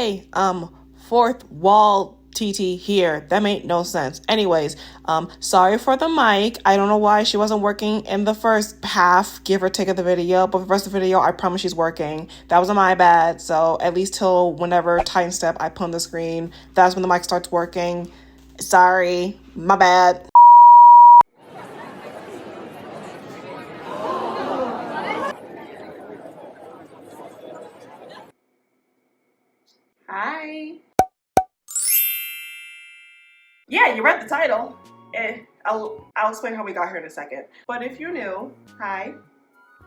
hey, fourth wall TeeTee here. That made no sense. Anyways, sorry for the mic. I don't know why she wasn't working in the first half, give or take, of the video, but for the rest of the video, I promise she's working. That wasn't my bad. So at least till whenever time step I put on the screen, that's when the mic starts working. Sorry, my bad. Hi. Yeah, you read the title. I'll explain how we got here in a second. But if you're new, hi,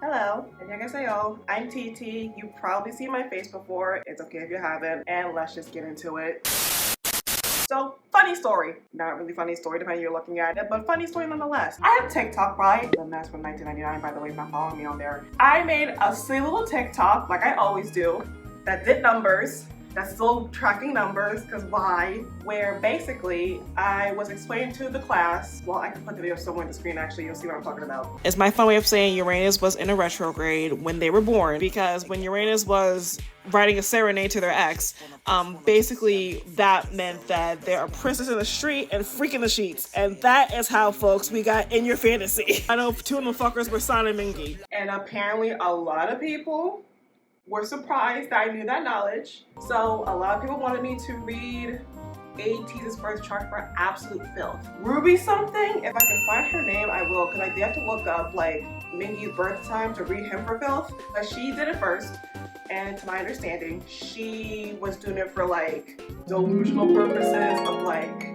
hello, 안녕하세요. I'm TeeTee. You've probably seen my face before. It's okay if you haven't. And let's just get into it. So, funny story. Not really funny story depending on you're looking at it, but funny story nonetheless. I have TikTok, right? And that's from 1999, by the way, if not following me on there. I made a silly little TikTok, like I always do, that did numbers. That's still tracking numbers, because why? Where basically I was explaining to the class, well, I can put the video somewhere on the screen actually, you'll see what I'm talking about. It's my fun way of saying Uranus was in a retrograde when they were born, because when Uranus was writing a serenade to their ex, basically that meant that they're a princess in the street and freaking the sheets. And that is how, folks, we got in your fantasy. I know two of them fuckers were San and Mingy. And apparently a lot of people were surprised that I knew that knowledge. So a lot of people wanted me to read ATEEZ Birth Chart for absolute filth. Ruby something, if I can find her name, I will, because I did have to look up like Mingy's birth time to read him for filth. But she did it first, and to my understanding, she was doing it for like delusional purposes of like,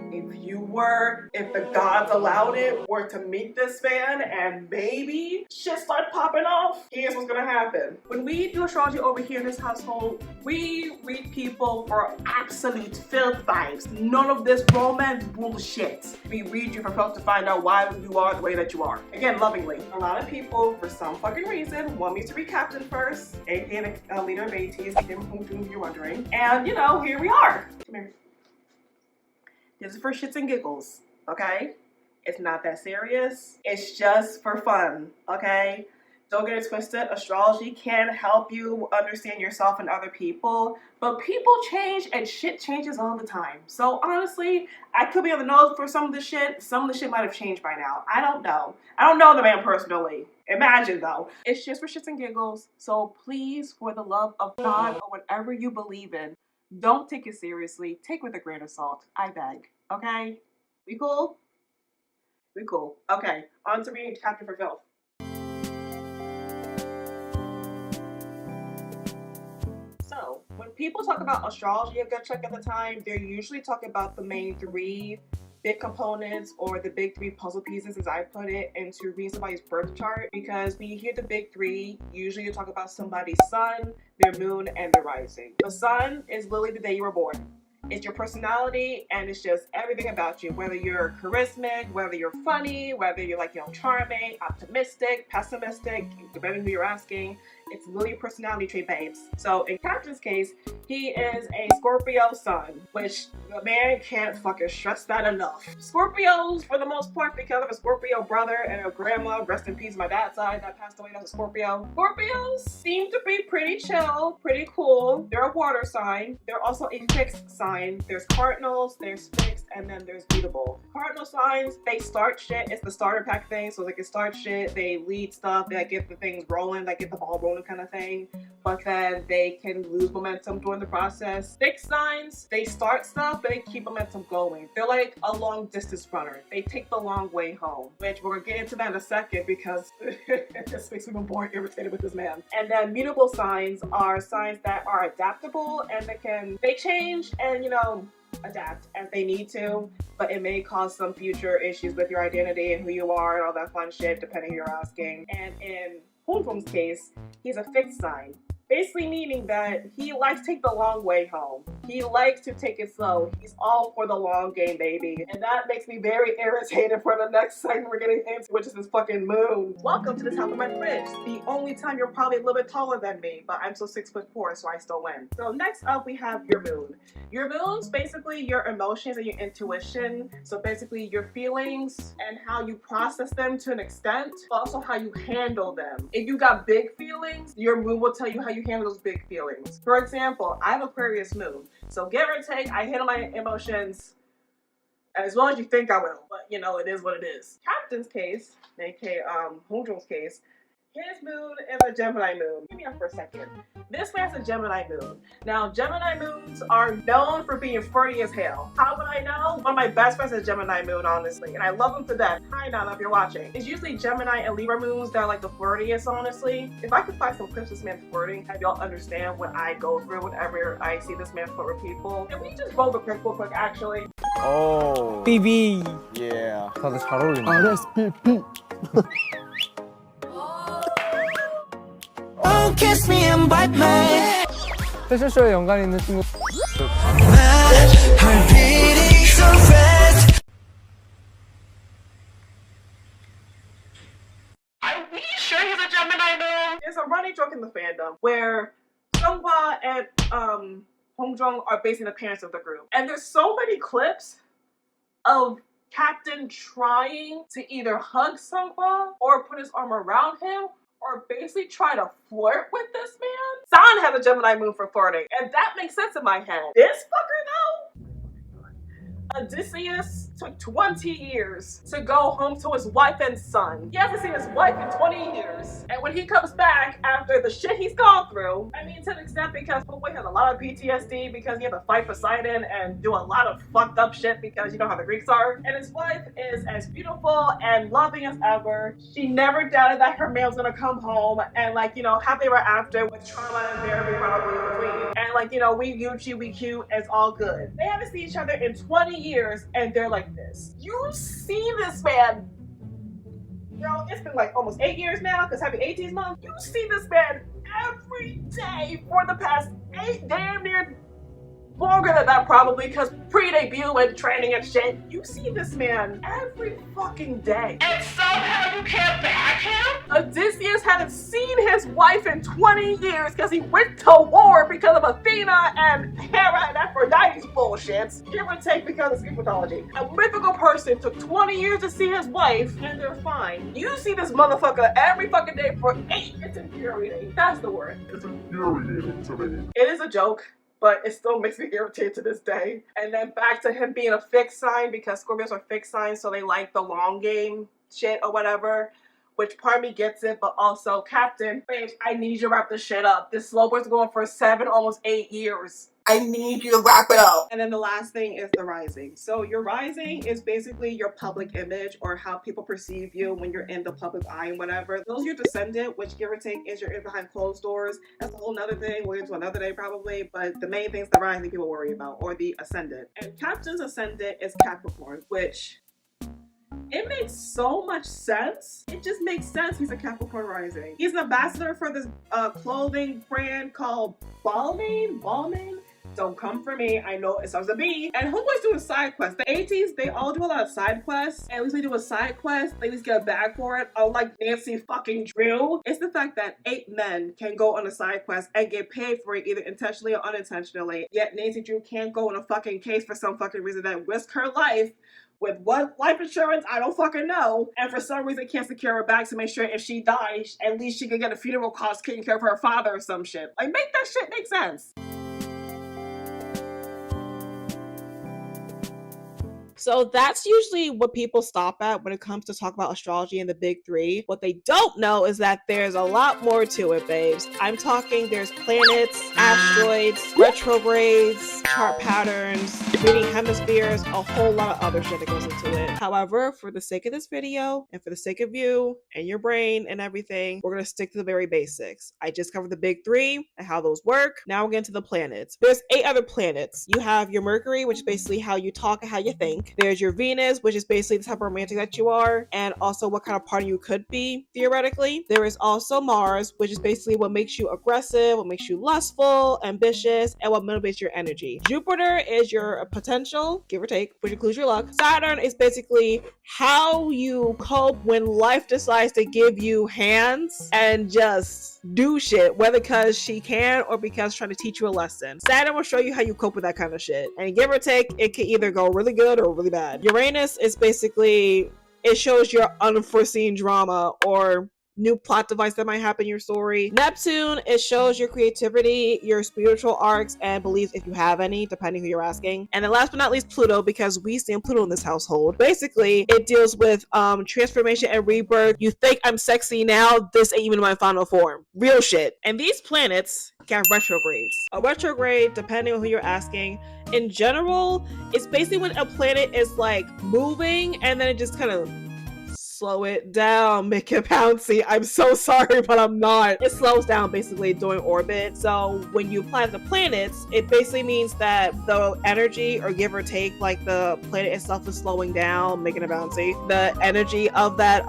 if the gods allowed it, were to meet this man and maybe shit start popping off, here's what's gonna happen. When we do astrology over here in this household, we read people for absolute filth vibes. None of this romance bullshit. We read you for filth to find out why you are the way that you are. Again, lovingly. A lot of people, for some fucking reason, want me to read Captain first, aka the leader of ATEEZ, Kim Hongjoong, if you're wondering. And you know, here we are. Come here. This is for shits and giggles, okay? It's not that serious. It's just for fun, okay? Don't get it twisted. Astrology can help you understand yourself and other people, but people change and shit changes all the time. So honestly, I could be on the nose for some of the shit. Some of the shit might have changed by now. I don't know. I don't know the man personally. Imagine though. It's just for shits and giggles. So please, for the love of God or whatever you believe in, don't take it seriously. Take it with a grain of salt. I beg. Okay? We cool? We cool. Okay. On to reading Captain for Filth. So, when people talk about astrology a good chunk of the time, they're usually talking about the main three big components, or the big three puzzle pieces, as I put it, into reading somebody's birth chart. Because when you hear the big three, usually you talk about somebody's sun, their moon, and their rising. The sun is literally the day you were born. It's your personality, and it's just everything about you. Whether you're charismatic, whether you're funny, whether you're like, charming, optimistic, pessimistic, depending who you're asking. It's literally your personality trait, babes. So in Captain's case, he is a Scorpio sun, which the man can't fucking stress that enough. Scorpios, for the most part, because of a Scorpio brother and a grandma, rest in peace, my dad's side, that passed away, that was a Scorpio. Scorpios seem to be pretty chill, pretty cool. They're a water sign. They're also a fixed sign. There's cardinals, there's fixed, and then there's mutable. Cardinal signs, they start shit. It's the starter pack thing, so they can start shit, they lead stuff, they get the things rolling, they get the ball rolling kind of thing, but then they can lose momentum during the process. Fixed signs, they start stuff, but they keep momentum going. They're like a long distance runner. They take the long way home, which we're gonna get into that in a second because it just makes me more irritated with this man. And then mutable signs are signs that are adaptable, and they change and adapt as they need to, but it may cause some future issues with your identity and who you are and all that fun shit, depending who you're asking. And in Hongjoong's case, he's a fixed sign. Basically meaning that he likes to take the long way home. He likes to take it slow. He's all for the long game, baby. And that makes me very irritated for the next segment we're getting into, which is this fucking moon. Welcome to the top of my fridge. The only time you're probably a little bit taller than me, but I'm still 6'4", so I still win. So next up, we have your moon. Your moon's basically your emotions and your intuition. So basically your feelings and how you process them to an extent, but also how you handle them. If you got big feelings, your moon will tell you how you you handle those big feelings. For example, I have Aquarius moon, so give or take, I handle my emotions as well as you think I will, but you know, it is what it is. Captain's case, aka Hongjoong's case, his moon is a Gemini moon. Give me up for a second. This man's a Gemini moon. Now, Gemini moons are known for being flirty as hell. How would I know? One of my best friends is a Gemini moon, honestly, and I love him to death. Hi, Nana, if you're watching. It's usually Gemini and Libra moons that are like the flirtiest, honestly. If I could find some clips of this man flirting, have y'all understand what I go through whenever I see this man flirt with people. And we just roll the clip real quick, actually. Oh. BB. Yeah. 다들 잘 어울린다. RSVP. Oh, kiss me and bite me. 패션쇼에 연관 있는 친구. Heart beating so fast. Are we sure he's a Gemini moon? There's a running joke in the fandom where Seonghwa and Hongjoong are basically the parents of the group. And there's so many clips of Captain trying to either hug Seonghwa or put his arm around him or basically try to flirt with this man. San has a Gemini moon for flirting, and that makes sense in my head. This fucker though? Odysseus took 20 years to go home to his wife and son. He hasn't seen his wife in 20 years. And when he comes back after the shit he's gone through, I mean to an extent because Homeboy has a lot of PTSD because he had to fight Poseidon and do a lot of fucked up shit because you know how the Greeks are. And his wife is as beautiful and loving as ever. She never doubted that her man was gonna come home and like, you know, happily ever after with trauma and therapy probably in between. And like, you know, we Gucci, we cute, it's all good. They haven't seen each other in 20 years and they're like this. You see this man, you know, it's been like almost 8 years now because happy ATEEZ month. You see this man every day for the past 8 damn near longer than that probably because pre-debut and training and shit. You see this man every fucking day. And somehow you can't back him? Odysseus hadn't seen his wife in 20 years because he went to war because of Athena and Hera and Aphrodite's bullshit. Give or take because of Greek mythology. A mythical person took 20 years to see his wife and they're fine. You see this motherfucker every fucking day for 8. It's infuriating. That's the word. It's infuriating to me. It is a joke, but it still makes me irritated to this day. And then back to him being a fixed sign because Scorpios are fixed signs, so they like the long game shit or whatever, which part of me gets it, but also, Captain, babes, I need you to wrap this shit up. This slow boy's going for 7, almost 8 years. I need you to wrap it up. And then the last thing is the rising. So your rising is basically your public image or how people perceive you when you're in the public eye and whatever. Those are your descendant, which give or take is your in behind closed doors. That's a whole nother thing. We'll get into another day probably, but the main thing is the rising people worry about, or the ascendant. And Captain's ascendant is Capricorn, which it makes so much sense. It just makes sense he's a Capricorn rising. He's an ambassador for this clothing brand called Balmain. Don't come for me. I know it starts with a B. And Homeboy's doing side quests. The ATEEZ, they all do a lot of side quests. At least they do a side quest. They just get a bag for it. Unlike Nancy fucking Drew. It's the fact that 8 men can go on a side quest and get paid for it either intentionally or unintentionally. Yet Nancy Drew can't go on a fucking case for some fucking reason that risk her life. With what life insurance, I don't fucking know. And for some reason can't secure her back to make sure if she dies, at least she can get a funeral cost taking care of her father or some shit. Like, make that shit make sense. So that's usually what people stop at when it comes to talk about astrology and the big 3. What they don't know is that there's a lot more to it, babes. I'm talking there's planets, asteroids, retrogrades, chart patterns, reading hemispheres, a whole lot of other shit that goes into it. However, for the sake of this video and for the sake of you and your brain and everything, we're going to stick to the very basics. I just covered the big 3 and how those work. Now we're getting to the planets. There's 8 other planets. You have your Mercury, which is basically how you talk and how you think. There's your Venus, which is basically the type of romantic that you are, and also what kind of partner you could be, theoretically. There is also Mars, which is basically what makes you aggressive, what makes you lustful, ambitious, and what motivates your energy. Jupiter is your potential, give or take, which includes your luck. Saturn is basically how you cope when life decides to give you hands and just do shit, whether because she can or because trying to teach you a lesson. Saturn will show you how you cope with that kind of shit. And give or take, it can either go really good or really bad. Uranus is basically, it shows your unforeseen drama or new plot device that might happen in your story. Neptune, it shows your creativity, your spiritual arcs, and beliefs if you have any, depending who you're asking. And then last but not least, Pluto, because we stand Pluto in this household. Basically, it deals with transformation and rebirth. You think I'm sexy now, this ain't even my final form. Real shit. And these planets can have retrogrades. A retrograde, depending on who you're asking, in general, it's basically when a planet is like moving and then it just kind of slow it down, make it bouncy. I'm so sorry, but I'm not. It slows down basically during orbit. So when you apply the planets, it basically means that the energy, or give or take, like the planet itself is slowing down, making it bouncy. The energy of that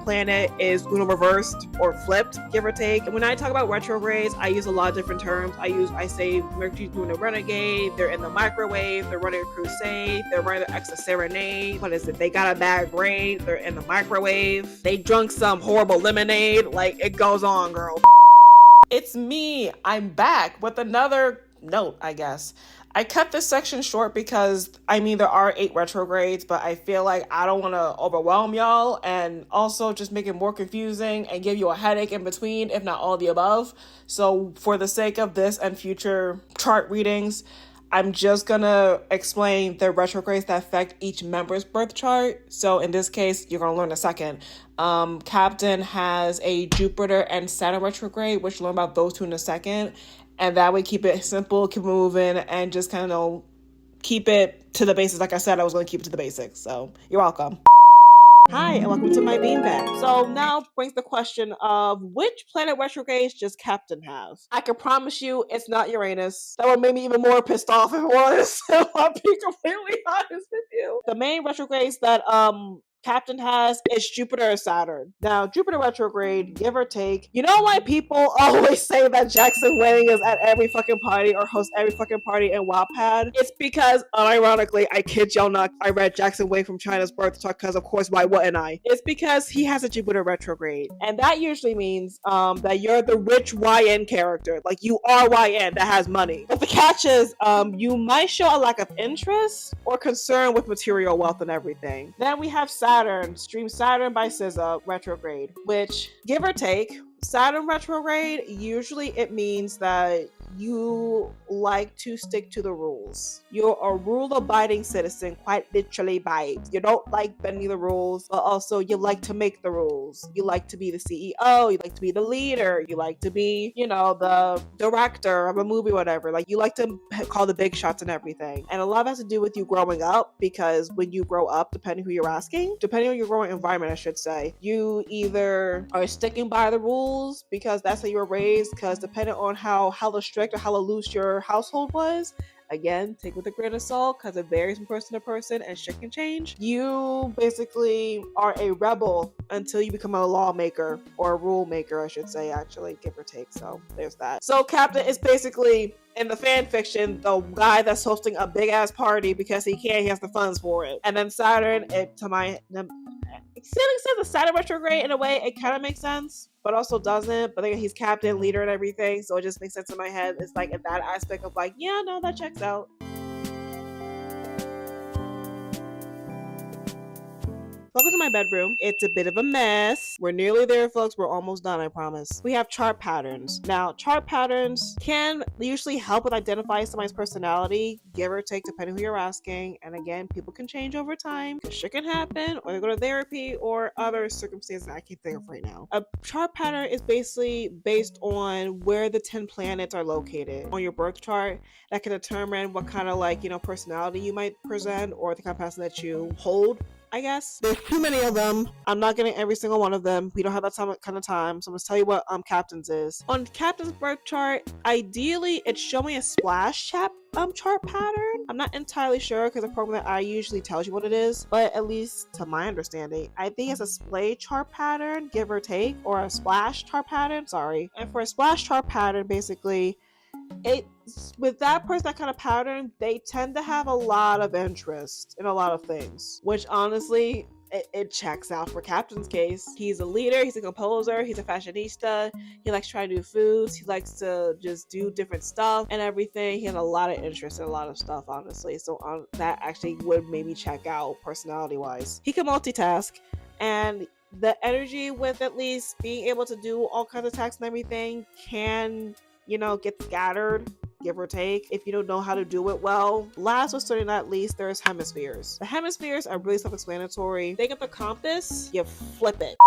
planet is reversed or flipped, give or take. And when I talk about retrogrades, I use a lot of different terms. I say Mercury's doing a renegade, they're in the microwave, they're running a crusade, they're running the extra serenade. What is it? They got a bad grade, they're in the microwave. They drunk some horrible lemonade. Like, it goes on, girl. It's me. I'm back with another note, I guess. I kept this section short because, I mean, there are 8 retrogrades, but I feel like I don't want to overwhelm y'all and also just make it more confusing and give you a headache in between, if not all the above. So for the sake of this and future chart readings, I'm just gonna explain the retrogrades that affect each member's birth chart. So in this case, you're gonna learn in a second. Captain has a Jupiter and Saturn retrograde, which you'll learn about those two in a second. And that way, keep it simple, keep it moving, and just kind of keep it to the basics. Like I said, I was gonna keep it to the basics. So you're welcome. Hi, and welcome to my beanbag. So now brings the question of which planet retrogrades does Captain have? I can promise you it's not Uranus. That would make me even more pissed off if it was. I'll be completely honest with you. The main retrogrades that Captain has is Jupiter and Saturn. Now, Jupiter retrograde, give or take. You know why people always say that Jackson Wang is at every fucking party or hosts every fucking party in Wattpad? It's because, unironically, I kid y'all not, I read Jackson Wang from China's Birth Chart because, of course, why wouldn't I? It's because he has a Jupiter retrograde. And that usually means that you're the rich YN character. Like, you are YN that has money. But the catch is, you might show a lack of interest or concern with material wealth and everything. Then we have Saturn, stream Saturn by SZA retrograde, which, give or take, Saturn retrograde, usually it means that you like to stick to the rules. You're a rule-abiding citizen, quite literally vibes. You don't like bending the rules, but also you like to make the rules. You like to be the CEO, you like to be the leader, you like to be, you know, the director of a movie, whatever. Like, you like to call the big shots and everything. And a lot of it has to do with you growing up, because when you grow up, depending who you're asking, depending on your growing environment, I should say, you either are sticking by the rules because that's how you were raised, because depending on how strict or how loose your household was, again, take with a grain of salt because it varies from person to person and shit can change. You basically are a rebel until you become a lawmaker, or a rule maker, I should say, actually, give or take. So there's that. So Captain is basically, in the fan fiction, the guy that's hosting a big ass party because he has the funds for it. And then Saturn, Sailing says the Saturn retrograde, in a way, it kind of makes sense, but also doesn't. But then he's captain, leader, and everything, so it just makes sense in my head. It's like in that aspect of like, yeah, no, that checks out. Welcome to my bedroom. It's a bit of a mess. We're nearly there, folks. We're almost done, I promise. We have chart patterns. Now, chart patterns can usually help with identifying somebody's personality, give or take, depending who you're asking. And again, people can change over time, because shit can happen, or they go to therapy, or other circumstances I can't think of right now. A chart pattern is basically based on where the 10 planets are located on your birth chart. That can determine what kind of, like, you know, personality you might present, or the kind of person that you hold, I guess. There's too many of them. I'm not getting every single one of them. We don't have that kind of time. So I'm going to tell you what Captain's is. On Captain's birth chart, ideally, it's showing a splash chart pattern. I'm not entirely sure, because the program that I usually tells you what it is. But at least to my understanding, I think it's a splay chart pattern, give or take, or a splash chart pattern. Sorry. And for a splash chart pattern, basically, with that person, that kind of pattern, they tend to have a lot of interest in a lot of things, which honestly, it checks out for Captain's case. He's a leader, he's a composer, he's a fashionista, he likes trying new foods, he likes to just do different stuff and everything. He has a lot of interest in a lot of stuff, honestly. So that actually would maybe check out personality wise. He can multitask, and the energy with at least being able to do all kinds of tasks and everything can, you know, get scattered, give or take, if you don't know how to do it well. Last but certainly not least, there's hemispheres. The hemispheres are really self-explanatory. Think of the compass, you flip it.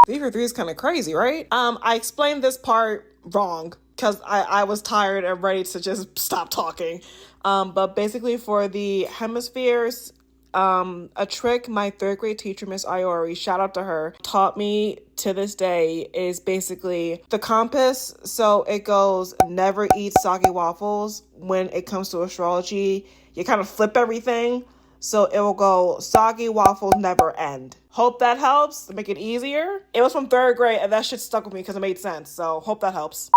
3 for 3 is kind of crazy, right? I explained this part wrong because I was tired and ready to just stop talking. But basically for the hemispheres, a trick my 3rd grade teacher, Miss Iori, shout out to her, taught me to this day is basically the compass. So it goes never eat soggy waffles. When it comes to astrology, you kind of flip everything. So it will go soggy waffles never end. Hope that helps to make it easier. It was from 3rd grade and that shit stuck with me because it made sense. So hope that helps.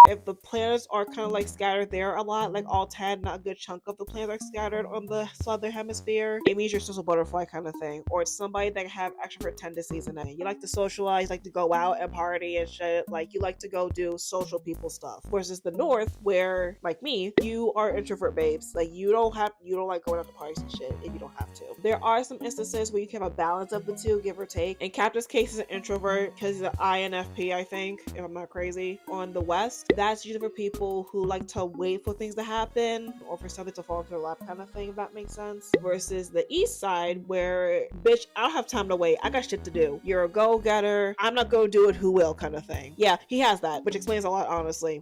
If the planets are kind of like scattered there a lot, like all 10, not a good chunk of the planets are scattered on the southern hemisphere, it means you're still a butterfly kind of thing. Or it's somebody that have extrovert tendencies in it. You like to socialize, like to go out and party and shit. Like you like to go do social people stuff. Versus the north, where, like me, you are introvert babes. Like you don't like going out to parties and shit if you don't have to. There are some instances where you can have a balance of the two, give or take. In Captain's case, is an introvert because he's an INFP, I think, if I'm not crazy. On the west, that's usually for people who like to wait for things to happen or for something to fall into their lap kind of thing, if that makes sense. Versus the east side where, bitch, I don't have time to wait. I got shit to do. You're a go-getter. I'm not going to do it, who will kind of thing. Yeah, he has that, which explains a lot, honestly.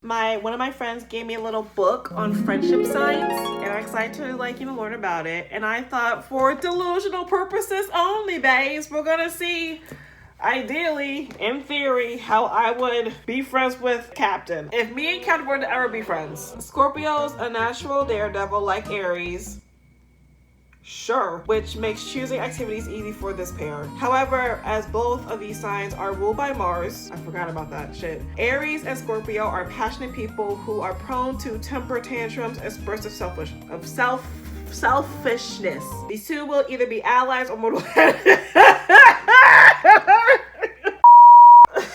One of my friends gave me a little book on friendship signs, and I'm excited to learn about it. And I thought, for delusional purposes only, babes, we're gonna see, ideally, in theory, how I would be friends with Captain. If me and Captain were to ever be friends. Scorpio's a natural daredevil like Aries. Sure, which makes choosing activities easy for this pair. However, as both of these signs are ruled by Mars, I forgot about that shit. Aries and Scorpio are passionate people who are prone to temper tantrums and bursts of selfishness. These two will either be allies or mortal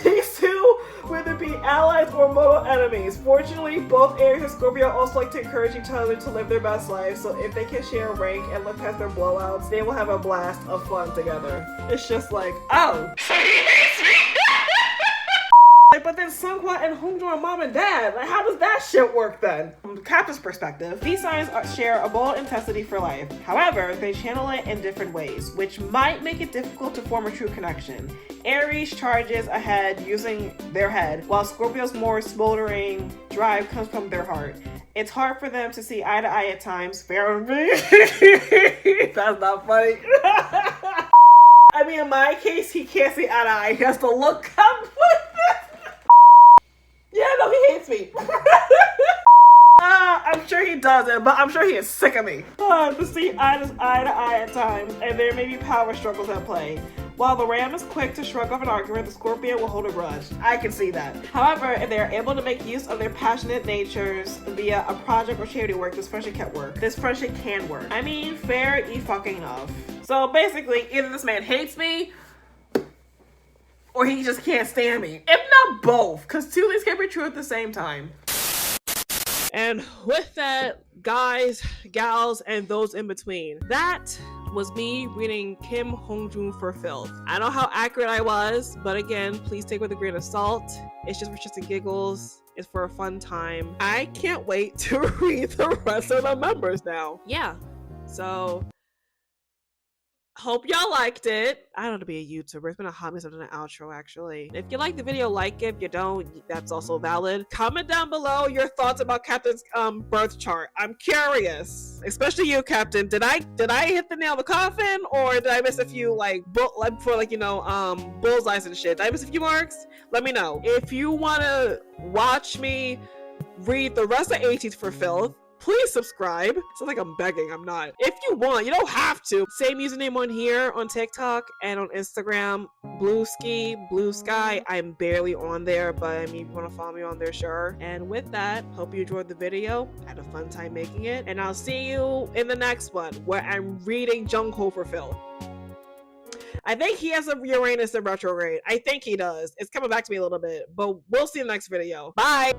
These two will either be allies or mortal enemies. Fortunately, both Aries and Scorpio also like to encourage each other to live their best lives, so if they can share a rank and look past their blowouts, they will have a blast of fun together. It's just like, oh. But then Seungkwan and Hongjoong are mom and dad. Like, how does that shit work then? From the Captain's perspective, these signs share a bold intensity for life. However, they channel it in different ways, which might make it difficult to form a true connection. Aries charges ahead using their head, while Scorpio's more smoldering drive comes from their heart. It's hard for them to see eye to eye at times. Fair with me. That's not funny. I mean, in my case, he can't see eye to eye. He has to look up with this. Yeah, no, he hates me. I'm sure he doesn't, but I'm sure he is sick of me. To see eye to eye at times, and there may be power struggles at play. While the Ram is quick to shrug off an argument, the Scorpio will hold a grudge. I can see that. However, if they are able to make use of their passionate natures via a project or charity work, this friendship can work. This friendship can work. I mean, fair fucking enough. So basically, either this man hates me, or he just can't stand me. If not both, because two things can be true at the same time. And with that, guys, gals, and those in between, that was me reading Kim Hongjoong for Filth. I don't know how accurate I was, but again, please take it with a grain of salt. It's just for shits and giggles. It's for a fun time. I can't wait to read the rest of the members now. Yeah, so hope y'all liked it. I don't know to be a YouTuber. It's been a hot minute since I've done an outro, actually. If you like the video, like it. If you don't, that's also valid. Comment down below your thoughts about Captain's birth chart. I'm curious. Especially you, Captain. Did I hit the nail in the coffin, or did I miss a few bullseyes and shit? Did I miss a few marks? Let me know. If you wanna watch me read the rest of ATEEZ for Filth, please subscribe. It's not like I'm begging, I'm not. If you want, you don't have to. Same username on here, on TikTok, and on Instagram. Blue Sky. I'm barely on there, but I mean, if you want to follow me on there, sure. And with that, hope you enjoyed the video. I had a fun time making it. And I'll see you in the next one, where I'm reading Jungho for Phil. I think he has a Uranus in retrograde. I think he does. It's coming back to me a little bit, but we'll see in the next video. Bye!